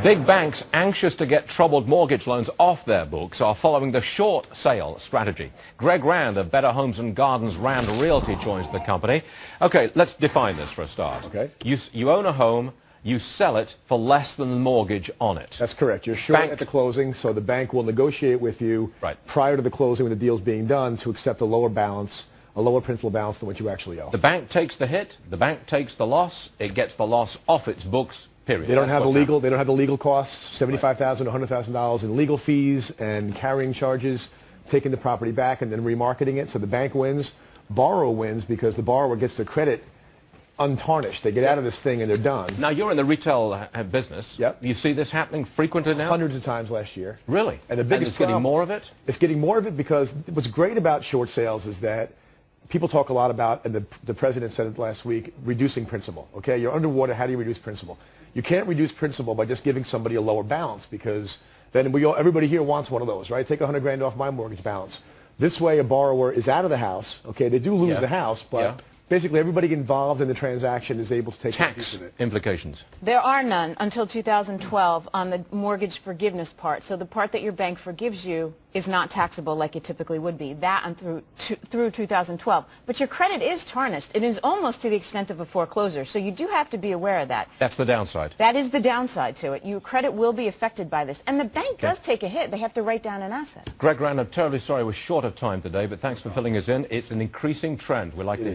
Big banks anxious to get troubled mortgage loans off their books are following the short sale strategy. Greg Rand of Better Homes and Gardens Rand Realty joins the company. Okay, let's define this for a start. Okay. You own a home, you sell it for less than the mortgage on it. That's correct. You're short at the closing, so the bank will negotiate with you prior to the closing when the deal's being done to accept a lower balance, a lower principal balance than what you actually owe. The bank takes the hit, the bank takes the loss, it gets the loss off its books. Period. They don't have the legal costs, $75,000 to $100,000 in legal fees and carrying charges, taking the property back and then remarketing it. So the bank wins, borrower wins because the borrower gets the credit untarnished. They get out of this thing and they're done. Now you're in the retail business. Yep. You see this happening frequently now? Hundreds of times last year. Really? And the biggest it's getting more of it? It's getting more of it because what's great about short sales is that people talk a lot about, and the president said it last week, reducing principal. Okay, you're underwater, how do you reduce principal? You can't reduce principal by just giving somebody a lower balance because then everybody here wants one of those, right? Take $100,000 off my mortgage balance. This way a borrower is out of the house, okay? They do lose the house, but basically everybody involved in the transaction is able to take a piece of it. Tax implications. There are none until 2012 on the mortgage forgiveness part. So the part that your bank forgives you is not taxable like it typically would be. That and through 2012. But your credit is tarnished. It is almost to the extent of a foreclosure. So you do have to be aware of that. That's the downside. That is the downside to it. Your credit will be affected by this. And the bank does take a hit. They have to write down an asset. Greg Rand, I'm terribly sorry we're short of time today, but thanks for filling us in. It's an increasing trend. We like to hear.